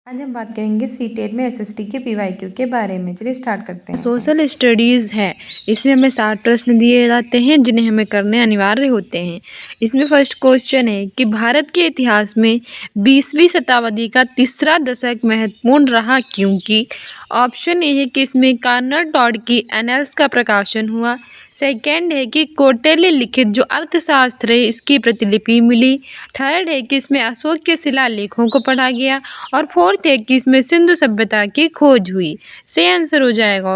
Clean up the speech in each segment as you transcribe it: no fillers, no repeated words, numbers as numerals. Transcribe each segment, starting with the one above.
आज हम बात करेंगे सीटेट में एसएसटी के पीवाईक्यू के बारे में। चलिए स्टार्ट करते हैं। सोशल स्टडीज़ है, इसमें हमें 60 प्रश्न दिए जाते हैं जिन्हें हमें करने अनिवार्य होते हैं। इसमें फर्स्ट क्वेश्चन है कि भारत के इतिहास में 20वीं शताब्दी का तीसरा दशक महत्वपूर्ण रहा क्योंकि ऑप्शन ए है कि इसमें कर्नल टॉड की एनल्स का प्रकाशन हुआ। सेकेंड है कि कौटिल्य लिखित जो अर्थशास्त्र है इसकी प्रतिलिपि मिली। थर्ड है कि इसमें अशोक के शिलालेखों को पढ़ा गया। और फोर्थ है कि इसमें सिंधु सभ्यता की खोज हुई। सही आंसर हो जाएगा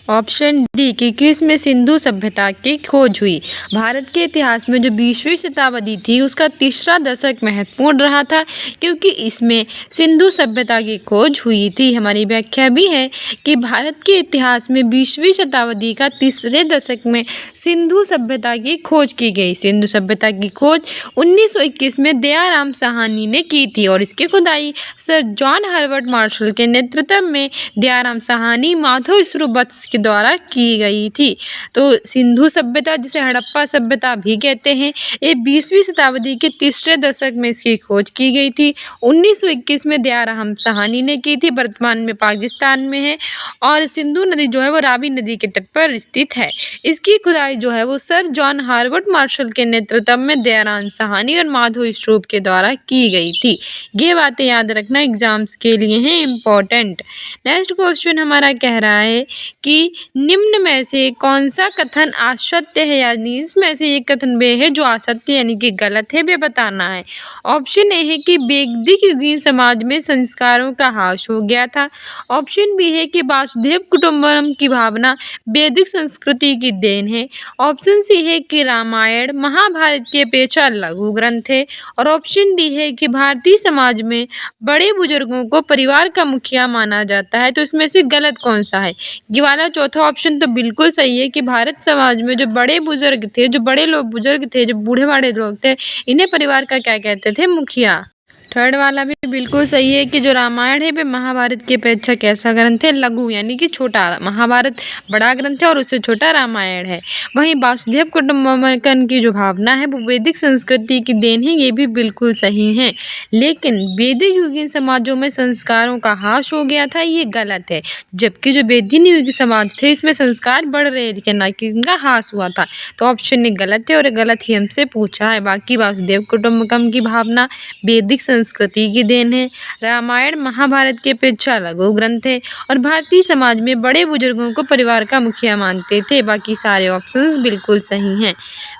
ऑप्शन डी कि इसमें सिंधु सभ्यता की खोज हुई। भारत के इतिहास में जो 20वीं शताब्दी थी उसका तीसरा दशक महत्वपूर्ण रहा था क्योंकि इसमें सिंधु सभ्यता की खोज हुई थी। हमारी व्याख्या भी है कि भारत के इतिहास में 20वीं शताब्दी का तीसरे दशक में सिंधु सभ्यता की खोज की गई। सिंधु सभ्यता की खोज 1921 में दयाराम साहनी ने की थी और इसकी खुदाई सर जॉन हर्बर्ट मार्शल के नेतृत्व में दयाराम साहनी माधव स्रुवत्स के द्वारा की गई थी। तो सिंधु सभ्यता जिसे हड़प्पा सभ्यता भी कहते हैं, ये 20वीं शताब्दी के तीसरे दशक में इसकी खोज की गई थी। 1921 में दयाराम साहनी ने की थी। वर्तमान में पाकिस्तान में है और सिंधु नदी जो है वो रावी नदी के तट पर स्थित है। इसकी खुदाई जो है वो सर जॉन हर्बर्ट मार्शल के नेतृत्व में दयाराम साहनी और माधव स्ट्रूप के द्वारा की गई थी। ये बातें याद रखना एग्जाम्स के लिए हैं इम्पोर्टेंट। नेक्स्ट क्वेश्चन हमारा कह रहा है कि निम्न में से कौन सा कथन असत्य है, यानी इसमें से एक कथन वे है जो असत्य यानी कि गलत है, वे बताना है। ऑप्शन ए है कि वैदिक युगीन समाज में संस्कारों का ह्रास हो गया था। ऑप्शन बी है कि वासुदेव कुटुंबकम की भावना वैदिक संस्कृति की देन है। ऑप्शन सी है कि रामायण महाभारत की अपेक्षा लघु ग्रंथ है। और ऑप्शन डी है कि भारतीय समाज में बड़े बुजुर्गों को परिवार का मुखिया माना जाता है। तो इसमें से गलत कौन सा है? ये वाला चौथा ऑप्शन तो बिल्कुल सही है कि भारत समाज में जो बड़े बुजुर्ग थे, जो बड़े लोग बुजुर्ग थे, जो बूढ़े बाड़े लोग थे, इन्हें परिवार का क्या कहते थे? मुखिया। थर्ड वाला भी बिल्कुल सही है कि जो रामायण है वे महाभारत की अपेक्षा कैसा ग्रंथ है? लघु यानी कि छोटा। महाभारत बड़ा ग्रंथ है और उससे छोटा रामायण है। वहीं वासुदेव कुटुंबकम की जो भावना है वो वैदिक संस्कृति की देन है, ये भी बिल्कुल सही है। लेकिन वैदिक युगीन समाजों में संस्कारों का ह्रास हो गया था, ये गलत है। जबकि जो वैदिक युगीन समाज थे इसमें संस्कार बढ़ रहे थे, ना कि इनका ह्रास हुआ था। तो ऑप्शन ए गलत है और गलत ही हमसे पूछा है। बाकी वासुदेव कुटुंबकम की भावना वैदिक संस्कृति की देन है, रामायण महाभारत की अपेक्षा लघु ग्रंथ है और भारतीय समाज में बड़े बुजुर्गों को परिवार का मुखिया मानते थे। बाकी सारे ऑप्शंस बिल्कुल सही हैं।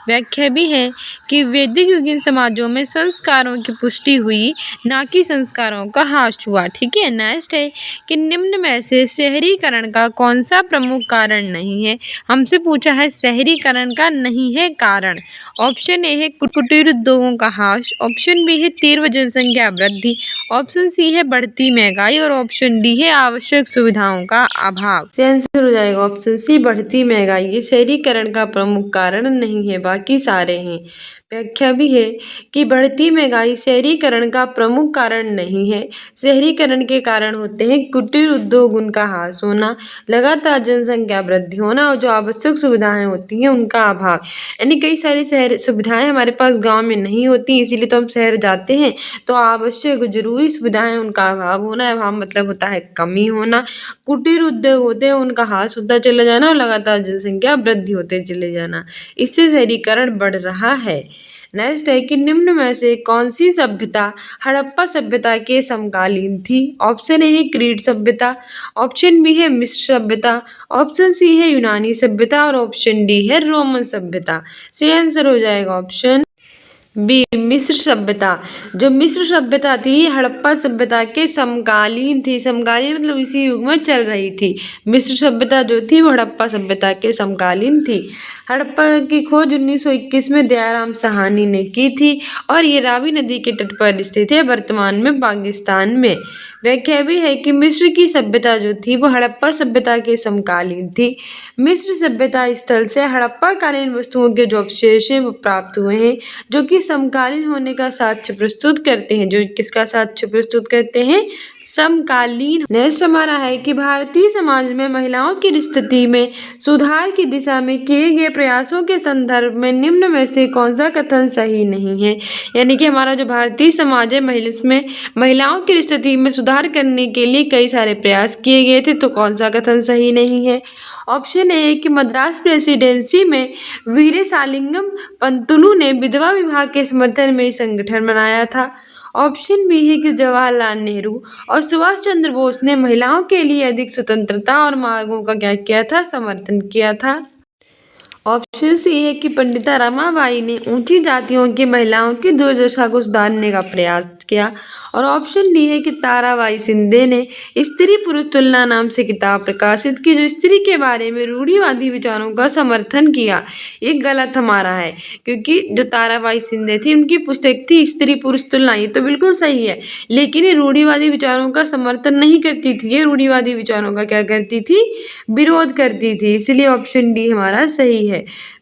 व्याख्या भी है कि वैदिक युगीन समाजों में संस्कारों की पुष्टि हुई, ना कि संस्कारों का ह्रास हुआ। ठीक है। नेक्स्ट है कि निम्न में से शहरीकरण का कौन सा प्रमुख कारण नहीं है? हमसे पूछा है शहरीकरण का नहीं है कारण। ऑप्शन ए है कुटीर उद्योगों का ह्रास। ऑप्शन बी है तीव्र जनसंख्या वृद्धि। ऑप्शन सी है बढ़ती महंगाई और ऑप्शन डी है आवश्यक सुविधाओं का अभाव। आंसर हो जाएगा ऑप्शन सी बढ़ती महंगाई। ये शहरीकरण का प्रमुख कारण नहीं है, बाकी सारे हैं। व्याख्या भी है कि बढ़ती महंगाई शहरीकरण का प्रमुख कारण नहीं है। शहरीकरण के कारण होते हैं कुटीर उद्योग, उनका ह्रास होना, लगातार जनसंख्या वृद्धि होना और जो आवश्यक सुविधाएं होती हैं उनका अभाव। यानी कई सारी शहर सुविधाएं हमारे पास गांव में नहीं होती, इसीलिए तो हम शहर जाते हैं। तो आवश्यक जरूरी सुविधाएं उनका अभाव होना, अभाव मतलब होता है कमी होना। कुटीर उद्योग होते हैं उनका ह्रास होता चला जाना और लगातार जनसंख्या वृद्धि होते चले जाना, इससे शहरीकरण बढ़ रहा है। नेक्स्ट है कि निम्न में से कौन सी सभ्यता हड़प्पा सभ्यता के समकालीन थी? ऑप्शन ए है क्रीट सभ्यता। ऑप्शन बी है मिस्र सभ्यता। ऑप्शन सी है यूनानी सभ्यता और ऑप्शन डी है रोमन सभ्यता। सही आंसर हो जाएगा ऑप्शन बी मिस्र सभ्यता। जो मिस्र सभ्यता थी हड़प्पा सभ्यता के समकालीन थी। समकालीन मतलब इसी युग में चल रही थी। मिस्र सभ्यता जो थी वो हड़प्पा सभ्यता के समकालीन थी। हड़प्पा की खोज 1921 में दयाराम साहनी ने की थी और ये रावी नदी के तट पर स्थित है, वर्तमान में पाकिस्तान में। व्याख्या भी है कि मिस्र की सभ्यता जो थी वो हड़प्पा सभ्यता के समकालीन थी। मिस्र सभ्यता स्थल से हड़प्पा कालीन वस्तुओं के जो अवशेष हैं वो प्राप्त हुए हैं, जो कि समकालीन होने का साक्ष्य प्रस्तुत करते हैं। जो किसका साक्ष्य प्रस्तुत करते हैं? समकालीन। नेक्स्ट हमारा है कि भारतीय समाज में महिलाओं की स्थिति में सुधार की दिशा में किए गए प्रयासों के संदर्भ में निम्न में से कौन सा कथन सही नहीं है। यानी कि हमारा जो भारतीय समाज है इसमें महिलाओं की स्थिति में सुधार करने के लिए कई सारे प्रयास किए गए थे, तो कौन सा कथन सही नहीं है। ऑप्शन ए है कि मद्रास प्रेसिडेंसी में वीरेसालिंगम पंतुलु ने विधवा विवाह के समर्थन में संगठन बनाया था। ऑप्शन बी है कि जवाहरलाल नेहरू और सुभाष चंद्र बोस ने महिलाओं के लिए अधिक स्वतंत्रता और मार्गों का क्या किया था, समर्थन किया था। ऑप्शन सी है कि पंडिता रमाबाई ने ऊंची जातियों की महिलाओं की दुर्दशा को सुधारने का प्रयास किया। और ऑप्शन डी है कि ताराबाई शिंदे ने स्त्री पुरुष तुलना नाम से किताब प्रकाशित की जो स्त्री के बारे में रूढ़िवादी विचारों का समर्थन किया। ये गलत हमारा है, क्योंकि जो ताराबाई शिंदे थी उनकी पुस्तक थी स्त्री पुरुष तुलना, ये तो बिल्कुल सही है, लेकिन ये रूढ़िवादी विचारों का समर्थन नहीं करती थी, ये रूढ़िवादी विचारों का क्या करती थी, विरोध करती थी। इसलिए ऑप्शन डी हमारा सही है।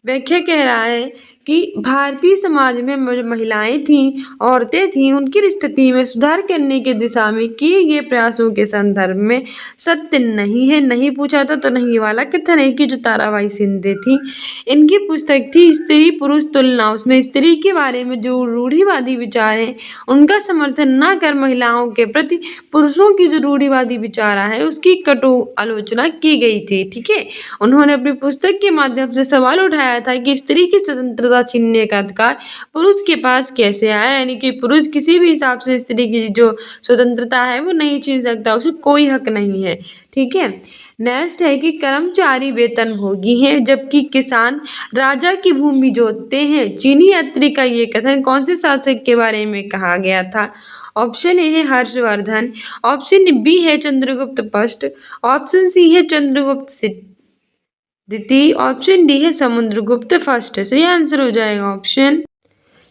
व्याख्या कह रहा है कि भारतीय समाज में जो महिलाएं थीं, औरतें थीं, उनकी स्थिति में सुधार करने की दिशा में किए गए प्रयासों के संदर्भ में सत्य नहीं है। नहीं पूछा था तो नहीं वाला कथन है कि जो ताराबाई शिंदे थी, इनकी पुस्तक थी स्त्री पुरुष तुलना, उसमें स्त्री के बारे में जो रूढ़िवादी विचार हैं उनका समर्थन न कर महिलाओं के प्रति पुरुषों की जो रूढ़िवादी विचार है उसकी कटु आलोचना की गई थी। ठीक है, उन्होंने अपनी पुस्तक के माध्यम से सवाल उठाया था कि स्त्री की स्वतंत्रता छीनने का अधिकार पुरुष के पास कैसे आया, यानी कि पुरुष किसी भी हिसाब से स्त्री की जो स्वतंत्रता है वो नहीं छीन सकता, उसे कोई हक नहीं है। ठीक है, नेक्स्ट है कि कर्मचारी वेतन भोगी हैं जबकि किसान राजा की भूमि जोतते हैं। चीनी यात्री का ये कथन कौन से शासक के बारे में कहा गया था। ऑप्शन ए है हर्षवर्धन, ऑप्शन बी है चंद्रगुप्त फर्स्ट, ऑप्शन सी है चंद्रगुप्त द्वितीय, ऑप्शन डी है समुद्रगुप्त फर्स्ट। सही आंसर हो जाएगा ऑप्शन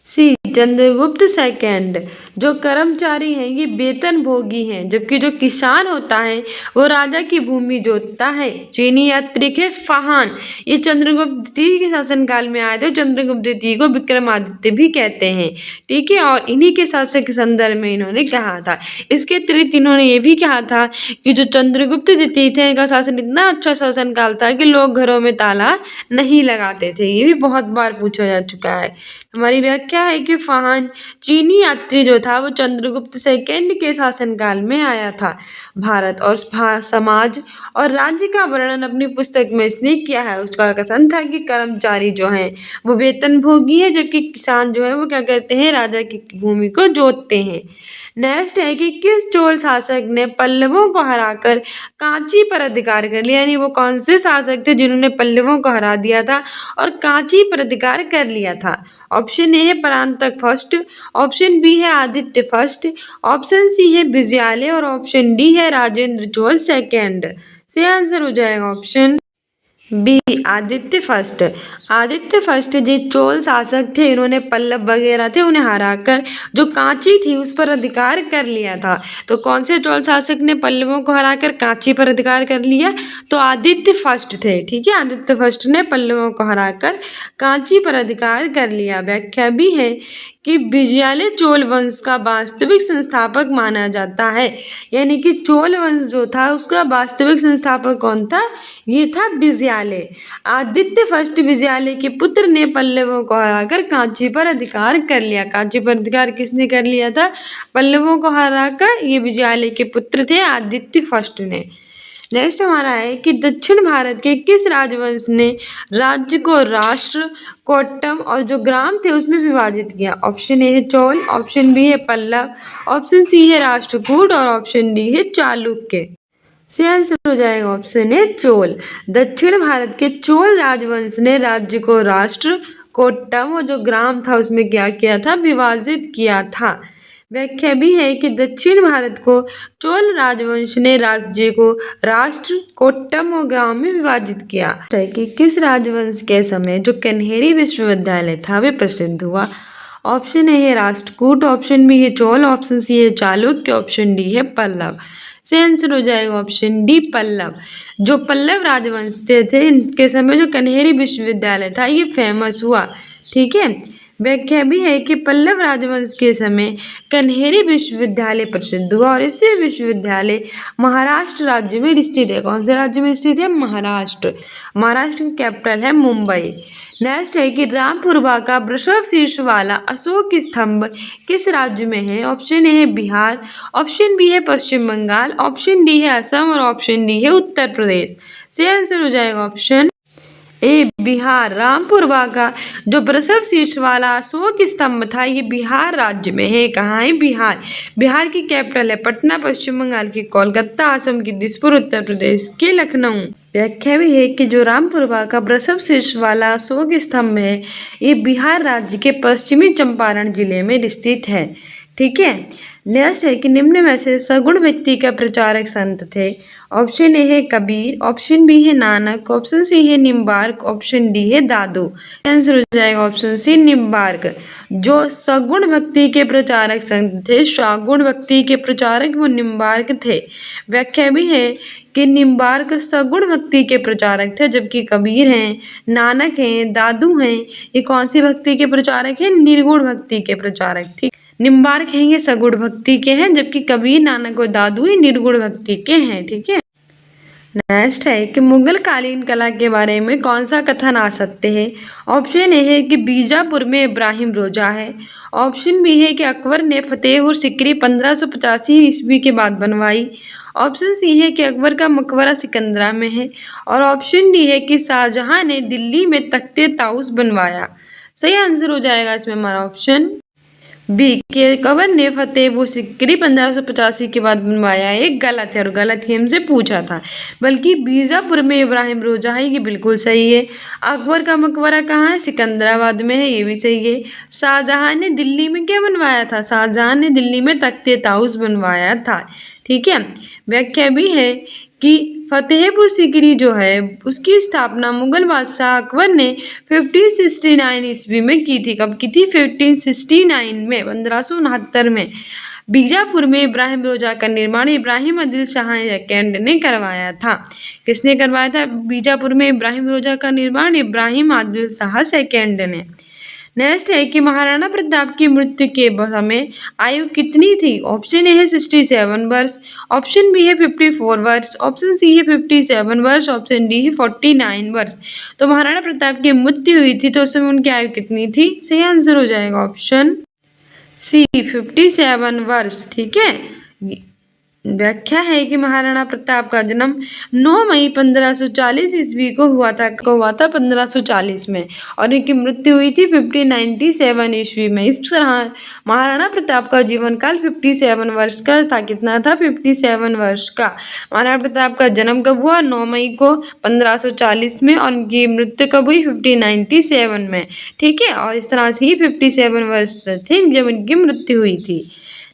सी चंद्रगुप्त सेकंड। जो कर्मचारी हैं ये वेतन भोगी हैं, जबकि जो किसान होता है वो राजा की भूमि जोतता है। चीनी यात्री के फाहान ये चंद्रगुप्त द्वितीय के शासनकाल में आए थे। चंद्रगुप्त द्वितीय को विक्रमादित्य भी कहते हैं। ठीक है, और इन्हीं के शासक के संदर्भ में इन्होंने कहा था। इसके अतिरिक्त इन्होंने ये भी कहा था कि जो चंद्रगुप्त द्वितीय थे इनका शासन इतना अच्छा शासनकाल था कि लोग घरों में ताला नहीं लगाते थे। ये भी बहुत बार पूछा जा चुका है। हमारी व्याख्या है कि फाहान चीनी यात्री जो था वो चंद्रगुप्त सेकंड के शासनकाल में आया था। भारत और समाज और राज्य का वर्णन अपनी पुस्तक में इसने किया है। उसका कथन था कि कर्मचारी जो हैं वो वेतन भोगी है, जबकि किसान जो है वो क्या करते हैं, राजा की भूमि को जोतते हैं। नेक्स्ट है कि किस चोल शासक ने पल्लवों को हराकर कांची पर अधिकार कर लिया, यानी वो कौन से शासक थे जिन्होंने पल्लवों को हरा दिया था और कांची पर अधिकार कर लिया था। ऑप्शन ए है परांतक फर्स्ट, ऑप्शन बी है आदित्य फर्स्ट, ऑप्शन सी है विजयालय और ऑप्शन डी है राजेंद्र चोल सेकंड। से आंसर हो जाएगा option B Aditya first. Aditya first जो चोल शासक थे इन्होंने पल्लव वगैरह थे उन्हें हराकर जो कांची थी उस पर अधिकार कर लिया था। तो कौन से चोल शासक ने पल्लवों को हराकर कांची पर अधिकार कर लिया, तो आदित्य फर्स्ट थे। ठीक है, आदित्य फर्स्ट ने पल्लवों को हराकर कांची पर अधिकार कर लिया। व्याख्या भी है कि विजयालय चोल वंश का वास्तविक संस्थापक माना जाता है, यानी कि चोल वंश जो था उसका वास्तविक संस्थापक कौन था, ये था विजयालय। आदित्य फर्स्ट विजयालय के पुत्र ने पल्लवों को हराकर कांची पर अधिकार कर लिया। कांची पर अधिकार किसने कर लिया था, पल्लवों को हराकर ये विजयालय के पुत्र थे आदित्य फर्स्ट ने। नेक्स्ट हमारा है कि दक्षिण भारत के किस राजवंश ने राज्य को राष्ट्र, कोट्टम और जो ग्राम थे उसमें विभाजित किया। ऑप्शन ए है चोल, ऑप्शन बी है पल्लव, ऑप्शन सी है राष्ट्रकूट और ऑप्शन डी है चालुक्य। से आंसर हो जाएगा ऑप्शन ए चोल। दक्षिण भारत के चोल राजवंश ने राज्य को राष्ट्र, कोट्टम और जो ग्राम था उसमें क्या किया था, विभाजित किया था। व्याख्या भी है कि दक्षिण भारत को चोल राजवंश ने राज्य को राष्ट्र, कोट्टम और ग्राम में विभाजित किया। कि किस राजवंश के समय जो कन्हेरी विश्वविद्यालय था वे प्रसिद्ध हुआ। ऑप्शन ए है राष्ट्रकूट, ऑप्शन बी है चोल, ऑप्शन सी है चालुक्य, ऑप्शन डी है पल्लव। से आंसर हो जाएगा ऑप्शन डी पल्लव। जो पल्लव राजवंश थे इनके समय जो कन्हेरी विश्वविद्यालय था ये फेमस हुआ। ठीक है, व्याख्या भी है कि पल्लव राजवंश के समय कन्हेरी विश्वविद्यालय प्रसिद्ध हुआ और इसे विश्वविद्यालय महाराष्ट्र राज्य में स्थित है। कौन से राज्य में स्थित है? महाराष्ट्र। महाराष्ट्र की कैपिटल है मुंबई। नेक्स्ट है कि रामपुरवा का वृषभ शीर्ष वाला अशोक स्तंभ किस राज्य में है? ऑप्शन ए है बिहार, ऑप्शन बी है पश्चिम बंगाल, ऑप्शन डी है असम और ऑप्शन डी है उत्तर प्रदेश। सही आंसर हो जाएगा ऑप्शन ए बिहार। रामपुरवा का जो वृषभ शीर्ष वाला अशोक स्तंभ था ये बिहार राज्य में है। कहाँ है? बिहार। बिहार की कैपिटल है पटना, पश्चिम बंगाल की कोलकाता, असम की दिसपुर, उत्तर प्रदेश के लखनऊ। व्याख्या भी है कि जो रामपुरवा का वृषभ शीर्ष वाला अशोक स्तंभ है ये बिहार राज्य के पश्चिमी चंपारण जिले में स्थित है। ठीक है। नेक्स्ट है कि निम्न में से सगुण व्यक्ति का प्रचारक संत थे। ऑप्शन ए है कबीर, ऑप्शन बी है नानक, ऑप्शन सी है निम्बार्क, ऑप्शन डी है दादू। आंसर हो जाएगा ऑप्शन सी निम्बार्क। जो सगुण भक्ति के प्रचारक संत थे, सगुण भक्ति के प्रचारक वो निम्बार्क थे। व्याख्या भी है कि निम्बार्क सगुण भक्ति के प्रचारक थे, जबकि कबीर हैं, नानक हैं, दादू हैं, ये कौन सी भक्ति के प्रचारक हैं? निर्गुण भक्ति के प्रचारक। ठीक। निम्बार्क हैं ये सगुण भक्ति के हैं, जबकि कबीर, नानक और दादू ये निर्गुण भक्ति के हैं। ठीक है। नेक्स्ट है कि मुगल कालीन कला के बारे में कौन सा कथन आ सकते हैं? ऑप्शन ए है कि बीजापुर में इब्राहिम रोजा है, ऑप्शन बी है कि अकबर ने फतेहपुर सिकरी 1585 ईस्वी के बाद बनवाई, ऑप्शन सी है कि अकबर का मकबरा सिकंदरा में है और ऑप्शन डी है कि शाहजहां ने दिल्ली में तख्ते ताउस बनवाया। सही आंसर हो जाएगा इसमें हमारा ऑप्शन बी के अकबर ने फतेहपुर सिकरी 1585 के बाद बनवाया। एक गलत है और गलत ही हमसे पूछा था, बल्कि बीजापुर में इब्राहिम रोजा है, ये बिल्कुल सही है। अकबर का मकबरा कहाँ है? सिकंदराबाद में है, ये भी सही है। शाहजहां ने दिल्ली में क्या बनवाया था? शाहजहां ने दिल्ली में तख्ते ताउस बनवाया था। ठीक है। व्याख्या भी है कि फतेहपुर सिकरी जो है उसकी स्थापना मुगल बादशाह अकबर ने 1569 ईस्वी में की थी। कब की थी? 1569 में, 1569 में। बीजापुर में इब्राहिम रोजा का निर्माण इब्राहिम आदिल शाह सेकंड ने करवाया था। किसने करवाया था? बीजापुर में इब्राहिम रोजा का निर्माण इब्राहिम आदिल शाह सेकंड ने। नेक्स्ट है कि महाराणा प्रताप की मृत्यु के समय आयु कितनी थी? ऑप्शन ए है 67 वर्ष, ऑप्शन बी है 54 वर्ष, ऑप्शन सी है 57 वर्ष, ऑप्शन डी है 49 वर्ष। तो महाराणा प्रताप की मृत्यु हुई थी तो उस समय उनकी आयु कितनी थी? सही आंसर हो जाएगा ऑप्शन सी 57 वर्ष। ठीक है। व्याख्या है कि महाराणा प्रताप का जन्म 9 मई 1540 ईस्वी को हुआ था 1540 में और इनकी मृत्यु हुई थी 1597 ईस्वी में। इस तरह महाराणा प्रताप का जीवन काल 57 वर्ष का था। कितना था? 57 वर्ष का। महाराणा प्रताप का जन्म कब हुआ? 9 मई को 1540 में और उनकी मृत्यु कब हुई? 1597 में। ठीक है। और इस तरह से ही 57 वर्ष थे जब इनकी मृत्यु हुई थी।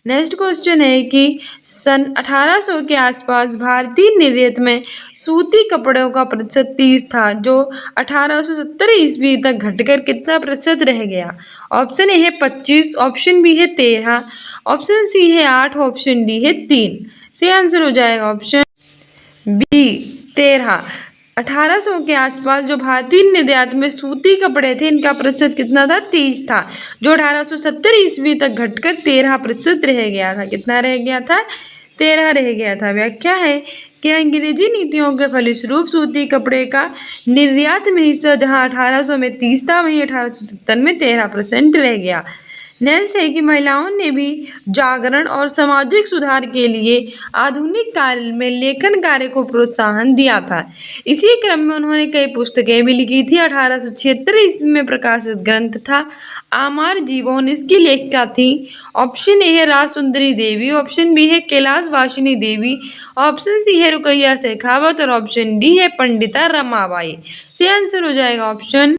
नेक्स्ट क्वेश्चन है कि सन 1800 के आसपास भारतीय निर्यात में सूती कपड़ों का प्रतिशत 30 था, जो 1870 ईस्वी तक घटकर कितना प्रतिशत रह गया? ऑप्शन ए है 25, ऑप्शन बी है 13, ऑप्शन सी है 8, ऑप्शन डी है 3। सही आंसर हो जाएगा ऑप्शन बी 13। 1800 के आसपास जो भारतीय निर्यात में सूती कपड़े थे इनका प्रतिशत कितना था? 30 था, जो 1870 ईस्वी तक घटकर 13% रह गया था। कितना रह गया था? 13 रह गया था। व्याख्या है कि अंग्रेजी नीतियों के फलस्वरूप सूती कपड़े का निर्यात में हिस्सा जहां 1800 में 30 था वहीं 1870 में 13% रह गया। नेक्स्ट है कि महिलाओं ने भी जागरण और सामाजिक सुधार के लिए आधुनिक काल में लेखन कार्य को प्रोत्साहन दिया था। इसी क्रम में उन्होंने कई पुस्तकें भी लिखी थी। 1876 ईस्वी में प्रकाशित ग्रंथ था आमार जीवन, इसकी लेखिका थी ऑप्शन ए है राजसुंदरी देवी, ऑप्शन बी है कैलाश वासिनी देवी, ऑप्शन सी है रुकैया शेखावत और ऑप्शन डी है पंडिता रमाबाई। सही आंसर हो जाएगा ऑप्शन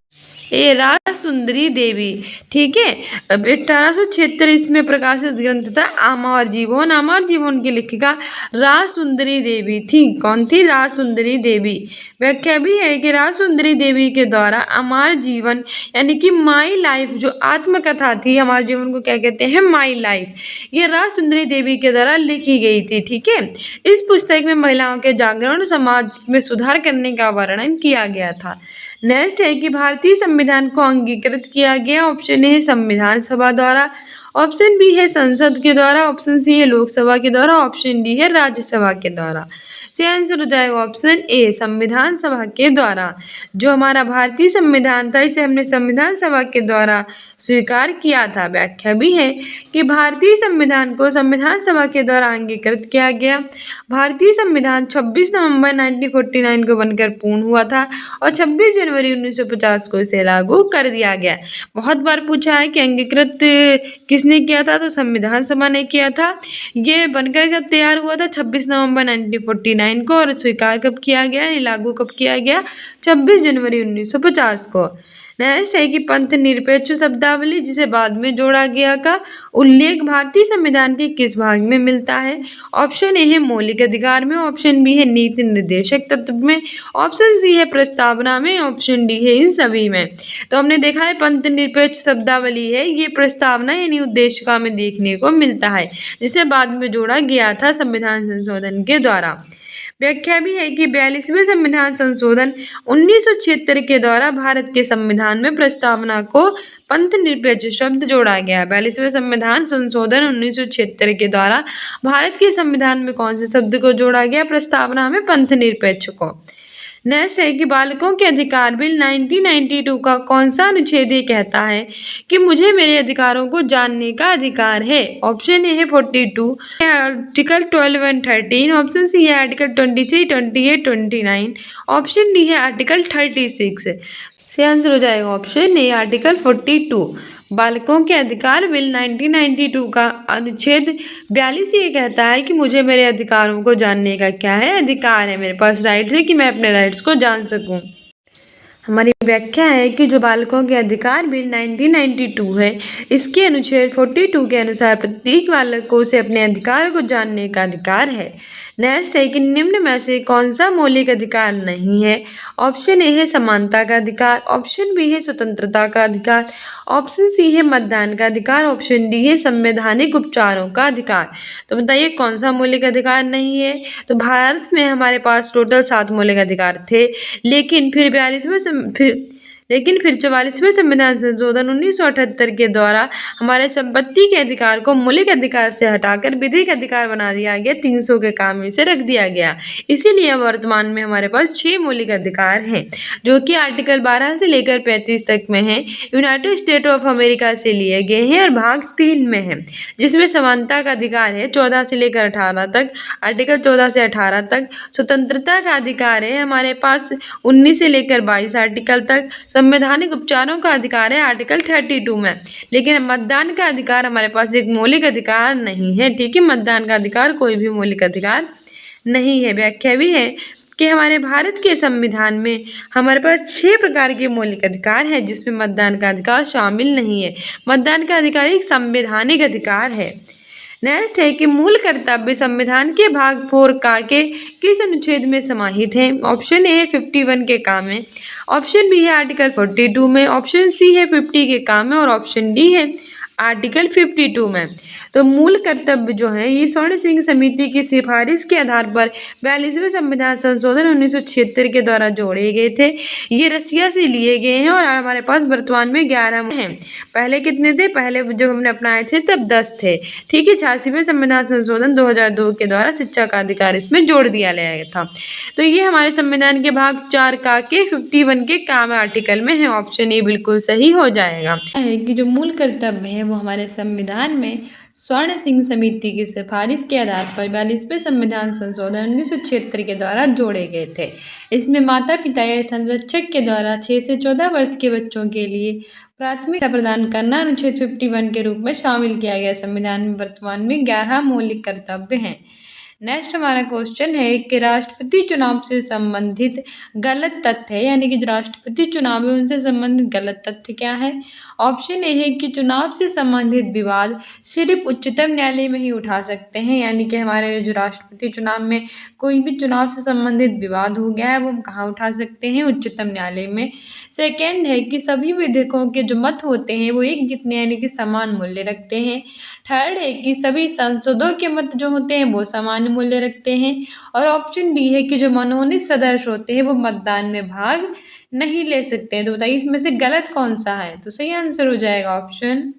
ए राजसुंदरी देवी। ठीक है। अब 1876 इसमें प्रकाशित ग्रंथ था आमार जीवन। आमार जीवन की लेखिका राजसुंदरी देवी थी। कौन थी? राजसुंदरी देवी। व्याख्या भी है कि राजसुंदरी देवी के द्वारा अमर जीवन यानी कि माई लाइफ जो आत्मकथा थी, हमारे जीवन को क्या कहते हैं, माई लाइफ, ये राजसुंदरी देवी के द्वारा लिखी गई थी। ठीक है, इस पुस्तक में महिलाओं के जागरण और समाज में सुधार करने का वर्णन किया गया था। नेक्स्ट है कि भारतीय संविधान को अंगीकृत किया गया। ऑप्शन ए है संविधान सभा द्वारा, ऑप्शन बी है संसद के द्वारा, ऑप्शन सी है लोकसभा के द्वारा, ऑप्शन डी है राज्यसभा के द्वारा। से आंसर हो जाएगा ऑप्शन ए संविधान सभा के द्वारा। जो हमारा भारतीय संविधान था इसे हमने संविधान सभा के द्वारा स्वीकार किया था। व्याख्या भी है कि भारतीय संविधान को संविधान सभा के द्वारा अंगीकृत किया गया। भारतीय संविधान 26 नवंबर 1949 को बनकर पूर्ण हुआ था और 26 जनवरी 1950 को इसे लागू कर दिया गया। बहुत बार पूछा है कि अंगीकृत किसने किया था, तो संविधान सभा ने किया था। ये बनकर कब तैयार हुआ था, 26 नवंबर 1949 को, और स्वीकार कब किया गया, लागू कब किया गया, 26 जनवरी 1950 को। नेक्स्ट है कि पंथ निरपेक्ष शब्दावली जिसे बाद में जोड़ा गया का उल्लेख भारतीय संविधान के किस भाग में मिलता है। ऑप्शन ए है मौलिक अधिकार में, ऑप्शन बी है नीति निर्देशक तत्व में, ऑप्शन सी है प्रस्तावना में, ऑप्शन डी है इन सभी में। तो हमने देखा है पंथ निरपेक्ष शब्दावली है, ये प्रस्तावना यानी उद्देशिका में देखने को मिलता है, जिसे बाद में जोड़ा गया था संविधान संशोधन के द्वारा। व्याख्या भी है कि 42वें संविधान संशोधन 1976 के द्वारा भारत के संविधान में प्रस्तावना को पंथ निरपेक्ष शब्द जोड़ा गया। 42वें संविधान संशोधन 1976 के द्वारा भारत के संविधान में कौन से शब्द को जोड़ा गया, प्रस्तावना में पंथ निरपेक्ष को। नेक्स्ट है कि बालकों के अधिकार बिल 1992 का कौन सा अनुच्छेद ये कहता है कि मुझे मेरे अधिकारों को जानने का अधिकार है। ऑप्शन ए है 42, आर्टिकल 12 एंड 13, ऑप्शन सी है आर्टिकल 23, 28, 29, ऑप्शन डी है आर्टिकल 36। से आंसर हो जाएगा ऑप्शन ए आर्टिकल 42। बालकों के अधिकार बिल 1992 का अनुच्छेद 42 ये कहता है कि मुझे मेरे अधिकारों को जानने का क्या है, अधिकार है, मेरे पास राइट है कि मैं अपने राइट्स को जान सकूं। हमारी व्याख्या है कि जो बालकों के अधिकार बिल 1992 है, इसके अनुच्छेद 42 के अनुसार प्रत्येक बालक को उसे अपने अधिकार को जानने का अधिकार है। नेक्स्ट है कि निम्न में से कौन सा मौलिक अधिकार नहीं है। ऑप्शन ए है समानता का अधिकार, ऑप्शन बी है स्वतंत्रता का अधिकार, ऑप्शन सी है मतदान का अधिकार, ऑप्शन डी है संवैधानिक उपचारों का अधिकार। तो बताइए कौन सा मौलिक अधिकार नहीं है। तो भारत में हमारे पास टोटल 7 मौलिक अधिकार थे, लेकिन फिर 44वें संविधान संशोधन 1978 के द्वारा हमारे संपत्ति के अधिकार को मौलिक अधिकार से हटाकर विधिक अधिकार बना दिया गया, 300 के काम में से रख दिया गया। इसीलिए वर्तमान में हमारे पास 6 मौलिक अधिकार हैं, जो कि आर्टिकल 12 से लेकर 35 तक में हैं, यूनाइटेड स्टेट ऑफ अमेरिका से लिए गए हैं और भाग 3 में है, जिसमें समानता का अधिकार है 14 से लेकर 18 तक, आर्टिकल 14 से 18 तक। स्वतंत्रता का अधिकार है हमारे पास 19 से लेकर 22 आर्टिकल तक। संवैधानिक उपचारों का अधिकार है आर्टिकल 32 में। लेकिन मतदान का अधिकार हमारे पास एक मौलिक अधिकार नहीं है। ठीक है, मतदान का अधिकार कोई भी मौलिक अधिकार नहीं है। व्याख्या भी है कि हमारे भारत के संविधान में हमारे पास 6 प्रकार के मौलिक अधिकार हैं, जिसमें मतदान का अधिकार शामिल नहीं है। मतदान का अधिकार एक संवैधानिक अधिकार है। नेक्स्ट है कि मूल कर्तव्य संविधान के भाग 4 का के किस अनुच्छेद में समाहित है। ऑप्शन ए है 51 के काम में, ऑप्शन बी है आर्टिकल 42 में, ऑप्शन सी है 50 के काम में और ऑप्शन डी है आर्टिकल 52 में। तो मूल कर्तव्य जो है ये स्वर्ण सिंह समिति की सिफारिश के आधार पर 42वें संविधान संशोधन 1976 के द्वारा जोड़े गए थे। ये रसिया से लिए गए हैं और हमारे पास वर्तमान में 11 हैं। पहले कितने थे, पहले जब हमने अपनाए थे तब 10 थे। ठीक है, 86वें संविधान संशोधन 2002 के द्वारा शिक्षा का अधिकार इसमें जोड़ दिया गया था। तो ये हमारे संविधान के भाग 4 का के 51 के काम आर्टिकल में है। ऑप्शन ए बिल्कुल सही हो जाएगा। है कि जो मूल कर्तव्य है वो हमारे संविधान में स्वर्ण सिंह समिति की सिफारिश के आधार पर 42वें संविधान संशोधन 1976 के द्वारा जोड़े गए थे। इसमें माता पिता या संरक्षक के द्वारा 6 से 14 वर्ष के बच्चों के लिए प्राथमिक शिक्षा प्रदान करना अनुच्छेद 51 के रूप में शामिल किया गया। संविधान में वर्तमान में 11 मौलिक कर्तव्य हैं। नेक्स्ट हमारा क्वेश्चन है कि राष्ट्रपति चुनाव से संबंधित गलत तथ्य है, यानी कि जो राष्ट्रपति चुनाव है उनसे संबंधित गलत तथ्य क्या है। ऑप्शन ए है कि चुनाव से संबंधित विवाद सिर्फ उच्चतम न्यायालय में ही उठा सकते हैं, यानी कि हमारे जो राष्ट्रपति चुनाव में कोई भी चुनाव से संबंधित विवाद हो गया है वो हम कहाँ उठा सकते हैं, उच्चतम न्यायालय में। सेकेंड है कि सभी विधेयकों के जो मत होते हैं वो एक जितने यानी कि समान मूल्य रखते हैं। थर्ड है कि सभी सांसदों के मत जो होते हैं वो समान मूल्य रखते हैं। और ऑप्शन डी है कि जो मनोनीत सदस्य होते हैं वो मतदान में भाग नहीं ले सकते हैं। तो बताइए इसमें से गलत कौन सा है। तो सही आंसर हो जाएगा ऑप्शन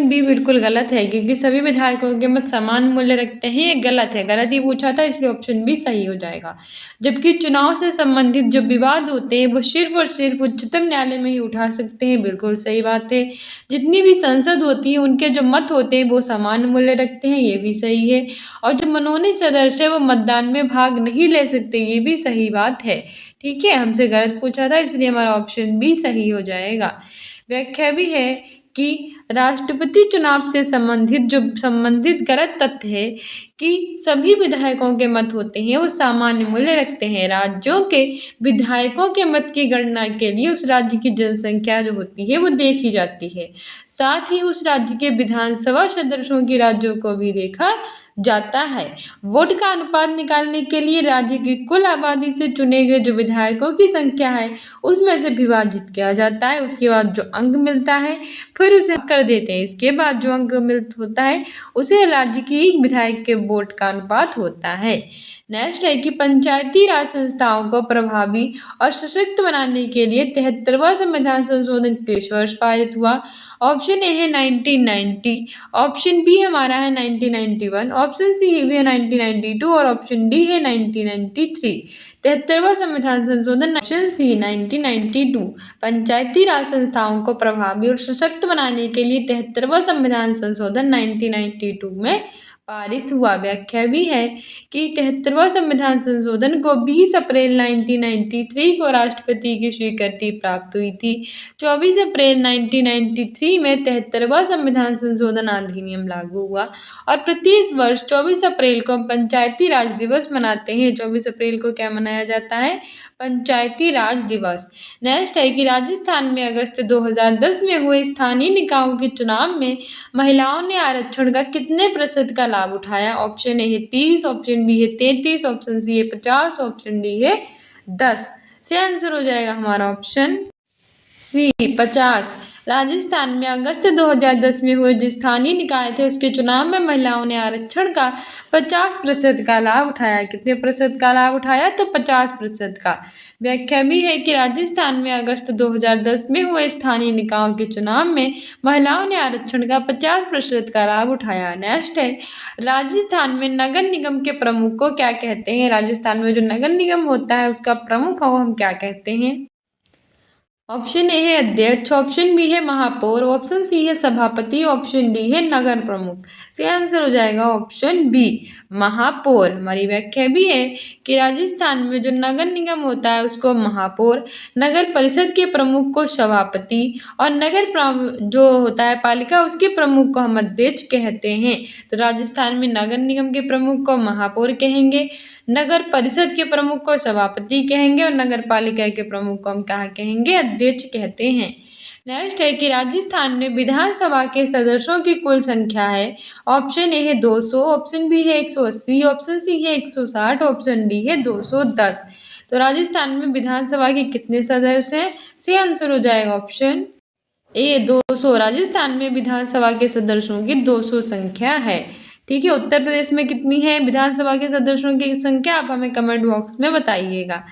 बी बिल्कुल गलत है, क्योंकि सभी विधायकों के मत समान मूल्य रखते हैं। ये गलत है, गलत ही पूछा था, इसलिए ऑप्शन बी सही हो जाएगा। जबकि चुनाव से संबंधित जो विवाद होते हैं वो सिर्फ और सिर्फ उच्चतम न्यायालय में ही उठा सकते हैं। बिल्कुल सही बात है। जितनी भी संसद होती है उनके जो मत होते हैं वो समान मूल्य रखते हैं, ये भी सही है। और जो मनोनीत सदस्य है वो मतदान में भाग नहीं ले सकते, ये भी सही बात है। ठीक है, हमसे गलत पूछा था इसलिए हमारा ऑप्शन बी सही हो जाएगा। व्याख्या भी है कि राष्ट्रपति चुनाव से संबंधित गलत तथ्य है कि सभी विधायकों के मत होते हैं वो सामान्य मूल्य रखते हैं। राज्यों के विधायकों के मत की गणना के लिए उस राज्य की जनसंख्या जो होती है वो देखी जाती है। साथ ही उस राज्य के विधानसभा सदस्यों की राज्यों को भी देखा जाता है। वोट का अनुपात निकालने के लिए राज्य की कुल आबादी से चुने गए जो विधायकों की संख्या है उसमें से विभाजित किया जाता है। उसके बाद जो अंक मिलता है फिर उसे कर देते हैं। इसके बाद जो अंक मिलता होता है उसे राज्य की विधायक के वोट का अनुपात होता है। नेक्स्ट है कि पंचायती राज संस्थाओं को प्रभावी और सशक्त बनाने के लिए 73वां संविधान संशोधन किस वर्ष पारित हुआ। ऑप्शन ए है 1990, ऑप्शन बी हमारा है 1991, ऑप्शन सी भी है 1992 और ऑप्शन डी है 1993। 73वां संविधान संशोधन ऑप्शन सी 1992। पंचायती राज संस्थाओं को प्रभावी और सशक्त बनाने के लिए 73वां संविधान संशोधन 1992 में पारित हुआ। व्याख्या भी है कि 73वां संविधान संशोधन को 20 अप्रैल 1993 को राष्ट्रपति की स्वीकृति प्राप्त हुई थी। 24 अप्रैल 1993 में 73वां संविधान संशोधन अधिनियम लागू हुआ और प्रत्येक वर्ष 24 अप्रैल को हम पंचायती राज दिवस मनाते हैं। 24 अप्रैल को क्या मनाया जाता है, पंचायती राज दिवस। नेक्स्ट है कि राजस्थान में अगस्त 2010 में हुए स्थानीय निकायों के चुनाव में महिलाओं ने आरक्षण का कितने प्रतिशत का लाभ उठाया। ऑप्शन ए है 30, ऑप्शन बी है 33, ऑप्शन सी है 50, ऑप्शन डी है 10। से आंसर हो जाएगा हमारा ऑप्शन सी 50। राजस्थान में अगस्त 2010 में हुए जो स्थानीय निकाय थे उसके चुनाव में महिलाओं ने आरक्षण का 50% का लाभ उठाया। कितने प्रतिशत का लाभ उठाया, तो 50% का। व्याख्या भी है कि राजस्थान में अगस्त 2010 में हुए स्थानीय निकायों के चुनाव में महिलाओं ने आरक्षण का 50% का लाभ उठाया। नेक्स्ट है राजस्थान में नगर निगम के प्रमुख को क्या कहते हैं। राजस्थान में जो नगर निगम होता है उसका प्रमुख को हम क्या कहते हैं। ऑप्शन ए है अध्यक्ष, ऑप्शन बी है महापौर, ऑप्शन सी है सभापति, ऑप्शन डी है नगर प्रमुख। सही आंसर हो जाएगा ऑप्शन बी महापौर। हमारी व्याख्या भी है कि राजस्थान में जो नगर निगम होता है उसको महापौर, नगर परिषद के प्रमुख को सभापति और जो होता है पालिका उसके प्रमुख को हम अध्यक्ष कहते हैं। तो राजस्थान में नगर निगम के प्रमुख को महापौर कहेंगे, नगर परिषद के प्रमुख को सभापति कहेंगे और नगर पालिका के प्रमुख को हम क्या कहेंगे, अध्यक्ष कहते हैं। नेक्स्ट है कि राजस्थान में विधानसभा के सदस्यों की कुल संख्या है। ऑप्शन ए है 200, ऑप्शन बी है 180, ऑप्शन सी है 160, ऑप्शन डी है 210। तो राजस्थान में विधानसभा के कितने सदस्य हैं। सही आंसर हो जाएगा ऑप्शन ए 200। राजस्थान में विधानसभा के सदस्यों की 200 संख्या है। ठीक है, उत्तर प्रदेश में कितनी है विधानसभा के सदस्यों की संख्या, आप हमें कमेंट बॉक्स में बताइएगा।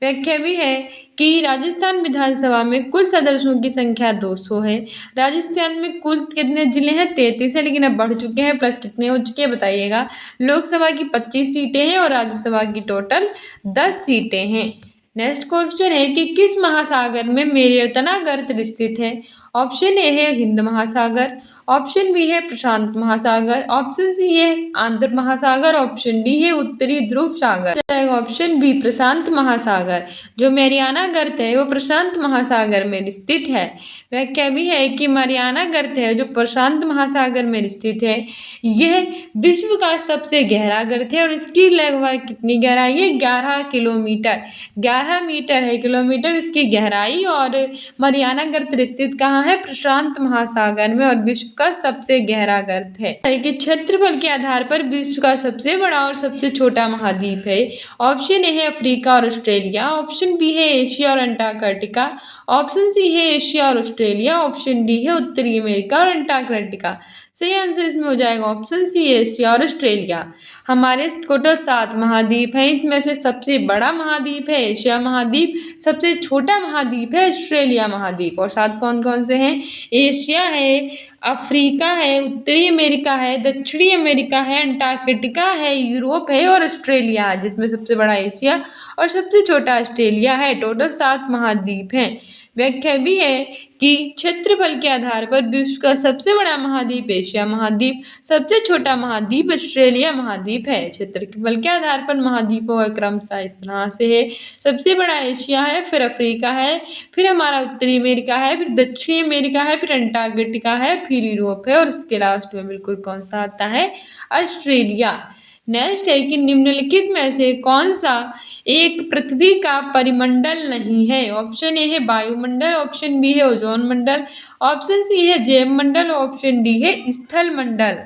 व्याख्या भी है कि राजस्थान विधानसभा में कुल सदस्यों की संख्या 200 है। राजस्थान में कुल कितने जिले हैं, 33 है, लेकिन अब बढ़ चुके हैं, प्लस कितने हो चुके हैं बताइएगा। लोकसभा की 25 सीटें हैं और राज्यसभा की टोटल 10 सीटें हैं। नेक्स्ट क्वेश्चन है कि किस महासागर में मेरियाना गर्त स्थित है। ऑप्शन ए है हिंद महासागर, ऑप्शन बी है प्रशांत महासागर, ऑप्शन सी है आंध्र महासागर, ऑप्शन डी है उत्तरी ध्रुव सागर। ऑप्शन बी प्रशांत महासागर। जो मैरियाना गर्त है वो प्रशांत महासागर में स्थित है। व्याख्या भी है कि मैरियाना गर्त है जो प्रशांत महासागर में स्थित है, यह विश्व का सबसे गहरा गर्त है और इसकी लगभग कितनी गहराई है? 11 किलोमीटर। 11 मीटर है किलोमीटर इसकी गहराई। और मैरियाना गर्त स्थित कहाँ है? प्रशांत महासागर में, और विश्व का सबसे गहरा गर्त है। कि क्षेत्रफल के आधार पर विश्व का सबसे बड़ा और सबसे छोटा महाद्वीप है। ऑप्शन ए है अफ्रीका और ऑस्ट्रेलिया, ऑप्शन बी है एशिया और अंटार्कटिका, ऑप्शन सी है एशिया और ऑस्ट्रेलिया, ऑप्शन डी है उत्तरी अमेरिका और अंटार्कटिका। सही आंसर इसमें हो जाएगा ऑप्शन सी एशिया और ऑस्ट्रेलिया। हमारे टोटल 7 महाद्वीप हैं, इसमें से सबसे बड़ा महाद्वीप है एशिया महाद्वीप, सबसे छोटा महाद्वीप है ऑस्ट्रेलिया महाद्वीप। और 7 कौन कौन से हैं? एशिया है, अफ्रीका है, उत्तरी अमेरिका है, दक्षिणी अमेरिका है, अंटार्कटिका है, यूरोप है और ऑस्ट्रेलिया है, जिसमें सबसे बड़ा एशिया और सबसे छोटा ऑस्ट्रेलिया है। टोटल 7 महाद्वीप हैं। व्याख्या भी है कि क्षेत्रफल के आधार पर विश्व का सबसे बड़ा महाद्वीप एशिया महाद्वीप, सबसे छोटा महाद्वीप ऑस्ट्रेलिया महाद्वीप है। क्षेत्रफल के आधार पर महाद्वीपों का क्रमशः इस तरह से है, सबसे बड़ा एशिया है, फिर अफ्रीका है, फिर हमारा उत्तरी अमेरिका है, फिर दक्षिणी अमेरिका है, फिर अंटार्कटिका है, फिर यूरोप है और उसके लास्ट में बिल्कुल कौन सा आता है? ऑस्ट्रेलिया। नेक्स्ट है कि निम्नलिखित में से कौन सा एक पृथ्वी का परिमंडल नहीं है? ऑप्शन ए है वायुमंडल, ऑप्शन बी है ओजोन मंडल, ऑप्शन सी है जैव मंडल, ऑप्शन डी है स्थल मंडल।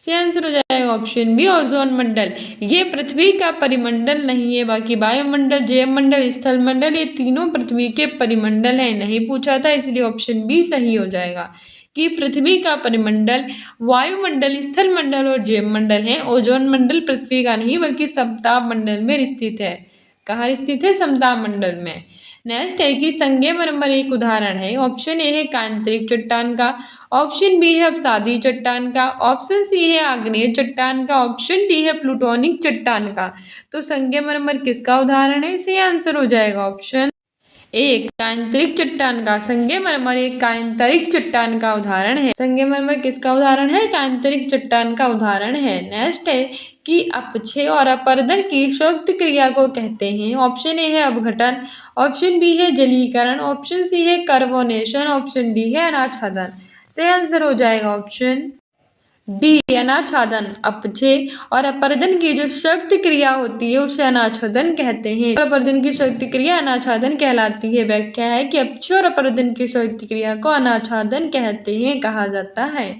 से आंसर हो जाएगा ऑप्शन बी ओजोन मंडल। ये पृथ्वी का परिमंडल नहीं है, बाकी वायुमंडल, जैव मंडल, स्थल मंडल ये तीनों पृथ्वी के परिमंडल है। नहीं पूछा था इसलिए ऑप्शन बी सही हो जाएगा कि पृथ्वी का परिमंडल वायुमंडल, स्थल मंडल और जैव मंडल है। ओजोन मंडल पृथ्वी का नहीं बल्कि समताप मंडल में स्थित है। कहाँ स्थित है? समताप मंडल में। नेक्स्ट है कि संगमरमर एक उदाहरण है। ऑप्शन ए है कांतरिक चट्टान का, ऑप्शन बी है अवसादी चट्टान का, ऑप्शन सी है आग्नेय चट्टान का, ऑप्शन डी है प्लूटोनिक चट्टान का। तो संगमरमर किसका उदाहरण है? इसे आंसर हो जाएगा ऑप्शन एक कांतरिक चट्टान का। संगमरमर एक कांतरिक चट्टान का उदाहरण है। संगमरमर किसका उदाहरण है? कांतरिक चट्टान का उदाहरण है। नेक्स्ट है कि अपक्षय और अपरदन की संयुक्त क्रिया को कहते हैं। ऑप्शन ए है अपघटन, ऑप्शन बी है जलीकरण, ऑप्शन सी है कार्बोनेशन, ऑप्शन डी है अनाच्छादन। सही आंसर हो जाएगा ऑप्शन डी अनाच्छादन। अपक्षय और अपरदन की जो संयुक्त क्रिया होती है उसे अनाच्छादन कहते हैं। अपरदन की संयुक्त क्रिया अनाच्छादन कहलाती है। व्याख्या है कि अपक्षय और अपरदन की संयुक्त क्रिया को अनाच्छादन कहते हैं, कहा जाता है।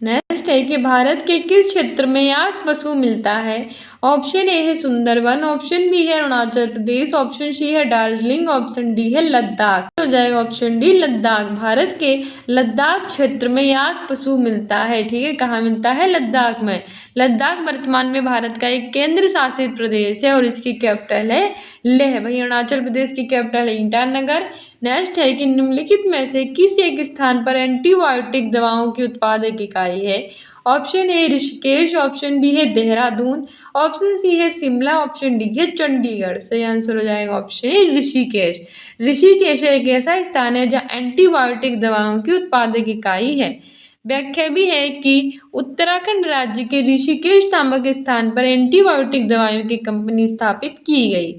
नेक्स्ट है कि भारत के किस क्षेत्र में याक पशु मिलता है? ऑप्शन ए है सुंदरवन, ऑप्शन बी है अरुणाचल प्रदेश, ऑप्शन सी है दार्जिलिंग, ऑप्शन डी है लद्दाख। हो जाएगा ऑप्शन डी लद्दाख। भारत के लद्दाख क्षेत्र में याक पशु मिलता है। ठीक है, कहाँ मिलता है? लद्दाख में। लद्दाख वर्तमान में भारत का एक केंद्र शासित प्रदेश है और इसकी कैपिटल है लेह। वही अरुणाचल प्रदेश की कैपिटल है ईटानगर। नेक्स्ट है कि निम्नलिखित में से किस एक स्थान पर एंटीबायोटिक दवाओं की उत्पादक इकाई है? Option A Rishikesh, option B है देहरादून, ऑप्शन सी है शिमला, ऑप्शन डी है चंडीगढ़। सही आंसर हो जाएगा ऑप्शन ए ऋषिकेश। ऋषिकेश एक ऐसा स्थान है जहाँ एंटीबायोटिक दवाओं की उत्पादक इकाई है। व्याख्या भी है कि उत्तराखंड राज्य के ऋषिकेश नामक स्थान पर एंटीबायोटिक दवाइयों की कंपनी स्थापित की गई।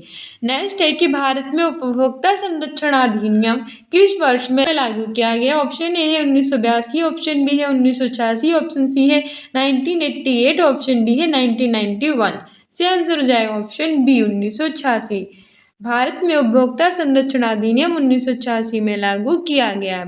नेक्स्ट है कि भारत में उपभोक्ता संरक्षण अधिनियम किस वर्ष में लागू किया गया? ऑप्शन ए है 1982, ऑप्शन बी है 1986, ऑप्शन सी है 1988, ऑप्शन डी है 1991। से आंसर हो जाएगा ऑप्शन बी 1986। भारत में उपभोक्ता संरक्षण अधिनियम 1986 में लागू किया गया।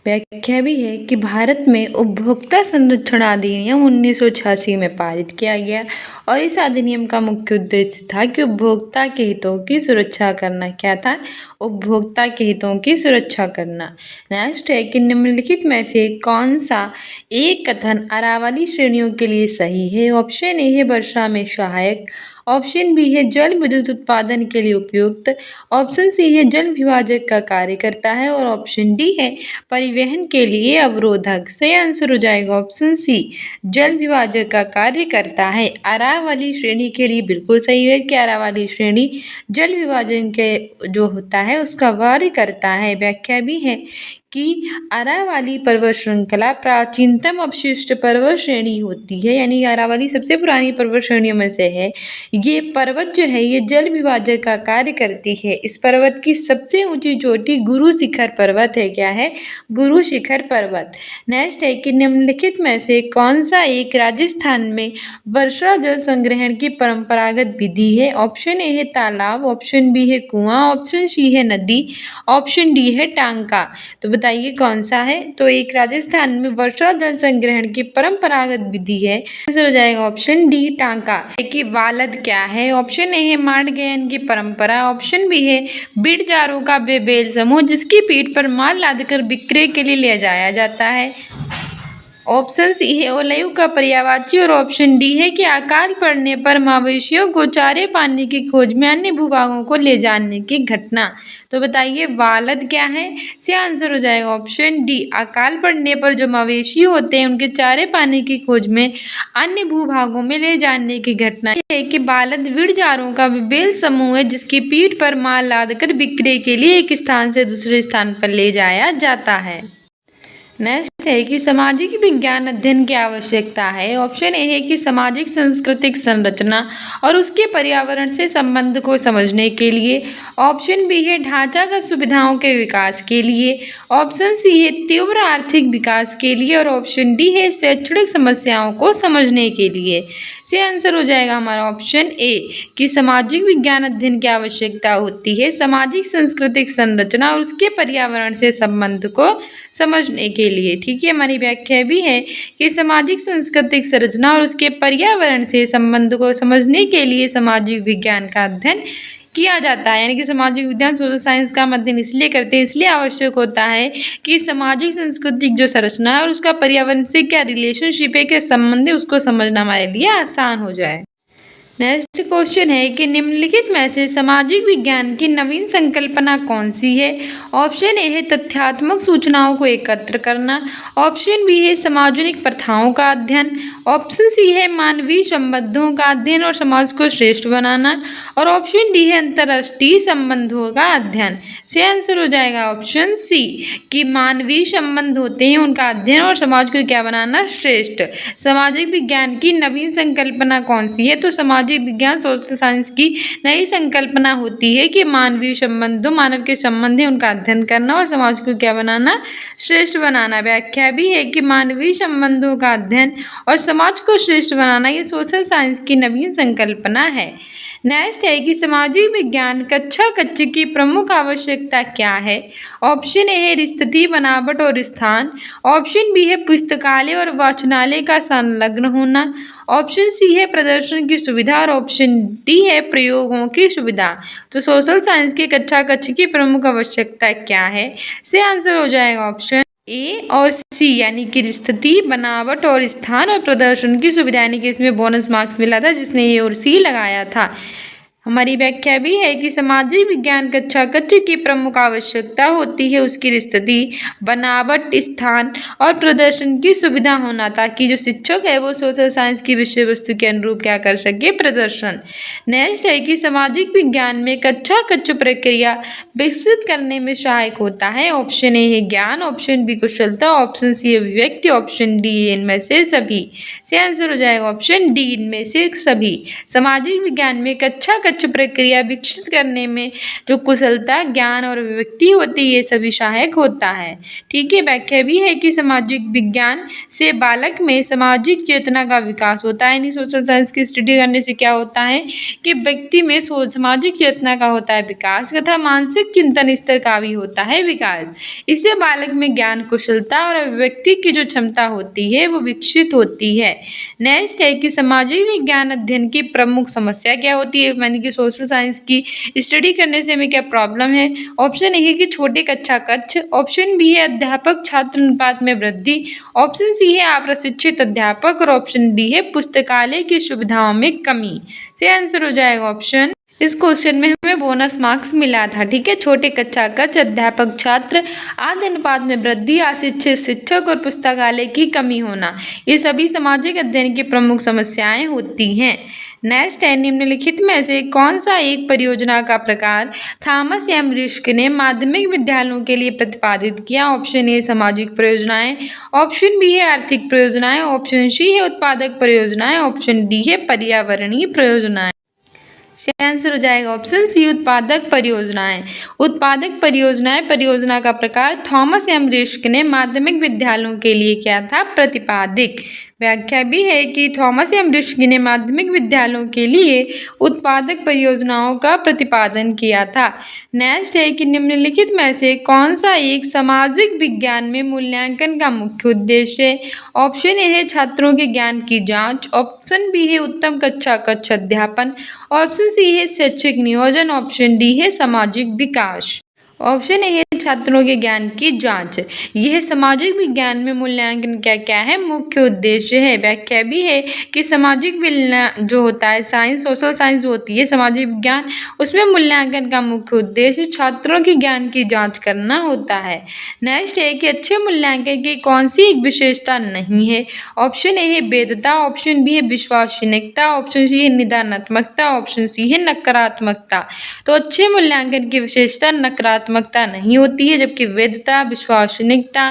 व्याख्या भी है कि भारत में उपभोक्ता संरक्षण अधिनियम 1986 में पारित किया गया और इस अधिनियम का मुख्य उद्देश्य था कि उपभोक्ता के हितों की सुरक्षा करना। क्या था? उपभोक्ता के हितों की सुरक्षा करना। नेक्स्ट है कि निम्नलिखित में से कौन सा एक कथन अरावली श्रेणियों के लिए सही है? ऑप्शन ए है वर्षा में सहायक, ऑप्शन बी है जल विद्युत उत्पादन के लिए उपयुक्त, ऑप्शन सी है जल विभाजक का कार्य करता है और ऑप्शन डी है परिवहन के लिए अवरोधक। सही आंसर हो जाएगा ऑप्शन सी जल विभाजक का कार्य करता है। अरावली श्रेणी के लिए बिल्कुल सही है कि अरावली श्रेणी जल विभाजन के जो होता है उसका कार्य करता है। व्याख्या भी है कि अरावली पर्वत श्रृंखला प्राचीनतम अवशिष्ट पर्वत श्रेणी होती है, यानी अरावली सबसे पुरानी पर्वत श्रेणियों में से है। ये पर्वत जो है ये जल विभाजक का कार्य करती है। इस पर्वत की सबसे ऊंची चोटी गुरु शिखर पर्वत है। क्या है? गुरु शिखर पर्वत। नेक्स्ट है कि निम्नलिखित में से कौन सा एक राजस्थान में वर्षा जल संग्रहण की परंपरागत विधि है? ऑप्शन ए है तालाब, ऑप्शन बी है कुआं, ऑप्शन सी है नदी, ऑप्शन डी है टांका। तो बताइए कौन सा है? तो एक राजस्थान में वर्षा जल संग्रहण की परंपरागत विधि है, आंसर हो जाएगा ऑप्शन डी टांका। कि वालद क्या है? ऑप्शन ए है मांडगयन की परंपरा, ऑप्शन बी है बीड़ जारों का वे बैल समूह जिसकी पीठ पर माल लादकर विक्रय के लिए ले जाया जाता है, ऑप्शन सी है ओलयू का पर्यायवाची, और ऑप्शन डी है कि अकाल पड़ने पर मवेशियों को चारे पानी की खोज में अन्य भूभागों को ले जाने की घटना। तो बताइए वालद क्या है? इसका आंसर हो जाएगा ऑप्शन डी। अकाल पड़ने पर जो मवेशी होते हैं उनके चारे पानी की खोज में अन्य भूभागों में ले जाने की घटना है कि बालद विड़जारों का बैल समूह है जिसकी पीठ पर माल लादकर बिक्री के लिए एक स्थान से दूसरे स्थान पर ले जाया जाता है। नेक्स्ट है कि सामाजिक विज्ञान अध्ययन की आवश्यकता है। ऑप्शन ए है कि सामाजिक सांस्कृतिक संरचना और उसके पर्यावरण से संबंध को समझने के लिए, ऑप्शन बी है ढांचागत सुविधाओं के विकास के लिए, ऑप्शन सी है तीव्र आर्थिक विकास के लिए, और ऑप्शन डी है शैक्षणिक समस्याओं को समझने के लिए। से आंसर हो जाएगा हमारा ऑप्शन ए कि सामाजिक विज्ञान अध्ययन की आवश्यकता होती है सामाजिक सांस्कृतिक संरचना और उसके पर्यावरण से संबंध को समझने के लिए। ठीक है, हमारी व्याख्या भी है कि सामाजिक सांस्कृतिक संरचना और उसके पर्यावरण से संबंध को समझने के लिए सामाजिक विज्ञान का अध्ययन किया जाता है। यानी कि सामाजिक विज्ञान सोशल साइंस का अध्ययन इसलिए करते हैं, इसलिए आवश्यक होता है कि सामाजिक सांस्कृतिक जो संरचना है और उसका पर्यावरण से क्या रिलेशनशिप है, क्या संबंध है, उसको समझना हमारे लिए आसान हो जाए। नेक्स्ट क्वेश्चन है कि निम्नलिखित में से सामाजिक विज्ञान की नवीन संकल्पना कौन सी है? ऑप्शन ए है तथ्यात्मक सूचनाओं को एकत्र करना, ऑप्शन बी है सामाजिक प्रथाओं का अध्ययन, ऑप्शन सी है मानवीय संबंधों का अध्ययन और समाज को श्रेष्ठ बनाना, और ऑप्शन डी है अंतर्राष्ट्रीय संबंधों का अध्ययन। से आंसर हो जाएगा ऑप्शन सी कि मानवीय संबंध होते हैं उनका अध्ययन और समाज को क्या बनाना? श्रेष्ठ। सामाजिक विज्ञान की नवीन संकल्पना कौन सी है? तो सामाजिक विज्ञान सोशल साइंस की नई संकल्पना होती है कि मानवीय संबंधों, मानव के संबंध है उनका अध्ययन करना और समाज को क्या बनाना? श्रेष्ठ बनाना। व्याख्या भी है कि मानवीय संबंधों का अध्ययन और समाज को श्रेष्ठ बनाना ये सोशल साइंस की नवीन संकल्पना है। नेक्स्ट है कि सामाजिक विज्ञान कक्षा कक्ष की प्रमुख आवश्यकता क्या है? ऑप्शन ए है स्थिति, बनावट और स्थान, ऑप्शन बी है पुस्तकालय और वाचनालय का संलग्न होना, ऑप्शन सी है प्रदर्शन की सुविधा, और ऑप्शन डी है प्रयोगों की सुविधा। तो सोशल साइंस की कक्षा कक्ष की प्रमुख आवश्यकता क्या है? से आंसर हो जाएगा ऑप्शन ए और सी, यानी कि स्थिति, बनावट और स्थान और प्रदर्शन की सुविधा। यानी कि इसमें बोनस मार्क्स मिला था जिसने ए और सी लगाया था। हमारी व्याख्या भी है कि सामाजिक विज्ञान कक्षा कक्ष की प्रमुख आवश्यकता होती है उसकी स्थिति, बनावट, स्थान और प्रदर्शन की सुविधा होना, ताकि जो शिक्षक है वो सोशल साइंस की विषय वस्तु के अनुरूप क्या कर सके? प्रदर्शन। नेक्स्ट है कि सामाजिक विज्ञान में कक्षा कक्ष प्रक्रिया विकसित करने में सहायक होता है। ऑप्शन ए है ज्ञान, ऑप्शन बी कुशलता, ऑप्शन सी अभिव्यक्ति, ऑप्शन डी इनमें से सभी। से आंसर हो जाएगा ऑप्शन डी इनमें से सभी। सामाजिक विज्ञान में कक्षा कक्ष प्रक्रिया विकसित करने में जो कुशलता, ज्ञान और अभिव्यक्ति होती है ये सभी सहायक होता है। ठीक है, व्याख्या भी है कि सामाजिक विज्ञान से बालक में सामाजिक चेतना का विकास होता है। यानी सोशल साइंस की स्टडी करने से क्या होता है कि व्यक्ति में सामाजिक चेतना का होता है विकास तथा मानसिक चिंतन स्तर का भी होता है विकास। इससे बालक में ज्ञान, कुशलता और अभिव्यक्ति की जो क्षमता होती है वो विकसित होती है। नेक्स्ट है कि सामाजिक विज्ञान अध्ययन की प्रमुख समस्या क्या होती है? यानी कि सोशल साइंस की स्टडी करने से हमें क्या प्रॉब्लम है? ऑप्शन ए है कि छोटे कक्षा कक्ष, ऑप्शन बी है अध्यापक छात्र अनुपात में वृद्धि, ऑप्शन सी है अप्रशिक्षित अध्यापक, और ऑप्शन डी है पुस्तकालय की सुविधाओं में कमी। से आंसर हो जाएगा ऑप्शन इस क्वेश्चन में हमें बोनस मार्क्स मिला था, ठीक है। छोटे कक्षा कक्ष, अध्यापक छात्र आदि अनुपात में वृद्धि, अशिक्षित शिक्षक और पुस्तकालय की कमी होना, ये सभी सामाजिक अध्ययन की प्रमुख समस्याएं होती हैं। नेक्स्ट है, निम्नलिखित में से कौन सा एक परियोजना का प्रकार थॉमस एम रिस्क ने माध्यमिक विद्यालयों के लिए प्रतिपादित किया? ऑप्शन ए सामाजिक परियोजनाएं, ऑप्शन बी है आर्थिक परियोजनाएं, ऑप्शन सी है उत्पादक परियोजनाएं, ऑप्शन डी है पर्यावरणीय परियोजनाएं। इसका आंसर हो जाएगा ऑप्शन सी उत्पादक परियोजनाएं। उत्पादक परियोजनाएं परियोजना का प्रकार थॉमस एम रिस्क ने माध्यमिक विद्यालयों के लिए क्या था? प्रतिपादिक। व्याख्या भी है कि थॉमस एम रिस्क ने माध्यमिक विद्यालयों के लिए उत्पादक परियोजनाओं का प्रतिपादन किया था। नेक्स्ट है कि निम्नलिखित में से कौन सा एक सामाजिक विज्ञान में मूल्यांकन का मुख्य उद्देश्य है? ऑप्शन ए है छात्रों के ज्ञान की जांच, ऑप्शन बी है उत्तम कक्षा कक्ष अध्यापन, ऑप्शन सी है शैक्षिक नियोजन, ऑप्शन डी है सामाजिक विकास। ऑप्शन ए है छात्रों के ज्ञान की जांच। यह सामाजिक विज्ञान में मूल्यांकन क्या क्या है? मुख्य उद्देश्य है। व्याख्या भी है कि सामाजिक विज्ञान जो होता है, साइंस, सोशल साइंस जो होती है सामाजिक विज्ञान, उसमें मूल्यांकन का मुख्य उद्देश्य छात्रों के ज्ञान की जांच करना होता है। नेक्स्ट है कि अच्छे मूल्यांकन की कौन सी एक विशेषता नहीं है? ऑप्शन ए है वैधता, ऑप्शन बी है विश्वसनीयता, ऑप्शन सी है निदानात्मकता, ऑप्शन सी है नकारात्मकता। तो अच्छे मूल्यांकन की विशेषता नकारात्मकता नहीं होती है, जबकि वैधता, विश्वसनीयता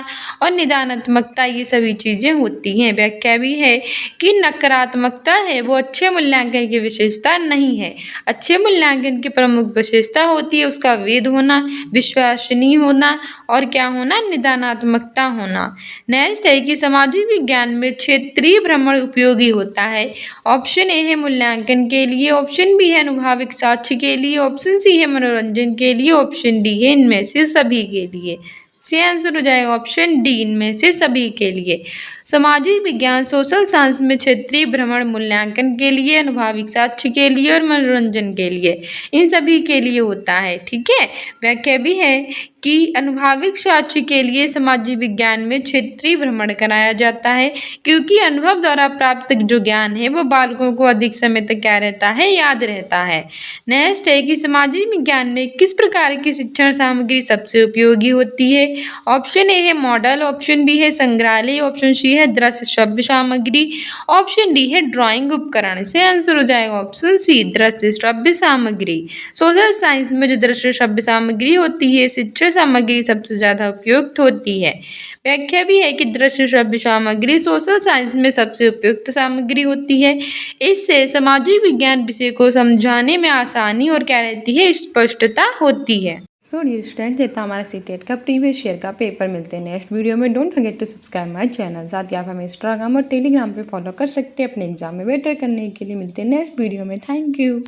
और निदानात्मकता ये सभी चीजें होती हैं। व्याख्या भी है कि नकारात्मकता है वो अच्छे मूल्यांकन की विशेषता नहीं है। अच्छे मूल्यांकन की प्रमुख विशेषता होती है उसका वैध होना, विश्वसनीय होना और क्या होना? निदानात्मकता होना। नेक्स्ट है कि सामाजिक विज्ञान में क्षेत्रीय भ्रमण उपयोगी होता है। ऑप्शन ए है मूल्यांकन के लिए, ऑप्शन बी है अनुभाविक साक्ष्य के लिए, ऑप्शन सी है मनोरंजन के लिए, ऑप्शन डी है इनमें से सभी के लिए। इसका आंसर हो जाएगा ऑप्शन डी, इनमें से सभी के लिए। सामाजिक विज्ञान सोशल साइंस में क्षेत्रीय भ्रमण मूल्यांकन के लिए, अनुभाविक साक्ष्य के लिए और मनोरंजन के लिए, इन सभी के लिए होता है, ठीक है। व्याख्या भी है कि अनुभाविक साक्ष्य के लिए सामाजिक विज्ञान में क्षेत्रीय भ्रमण कराया जाता है, क्योंकि अनुभव द्वारा प्राप्त जो ज्ञान है वो बालकों को अधिक समय तक क्या रहता है? याद रहता है। नेक्स्ट है कि सामाजिक विज्ञान में किस प्रकार की शिक्षण सामग्री सबसे उपयोगी होती है? ऑप्शन ए है मॉडल, ऑप्शन बी है संग्रहालय, ऑप्शन सी है दृश्य श्रव्य सामग्री, ऑप्शन डी है ड्राइंग उपकरण। इससे आंसर हो जाएगा ऑप्शन सी दृश्य श्रव्य सामग्री। सोशल साइंस में जो दृश्य श्रव्य सामग्री होती है शिक्षण सामग्री सबसे ज्यादा उपयुक्त होती है। व्याख्या भी है कि दृश्य श्रव्य सामग्री सोशल साइंस में सबसे उपयुक्त सामग्री होती है। इससे सामाजिक विज्ञान विषय को समझाने में आसानी और क्या रहती है? स्पष्टता होती है। सो डियर स्टूडेंट, देता हमारा सीटेट का प्रीवियस ईयर का पेपर मिलते हैं नेक्स्ट वीडियो में। Don't forget to subscribe my channel. साथ ही आप हमें इंस्टाग्राम और टेलीग्राम पे फॉलो कर सकते हैं अपने एग्जाम में बेटर करने के लिए। मिलते हैं नेक्स्ट वीडियो में। Thank you.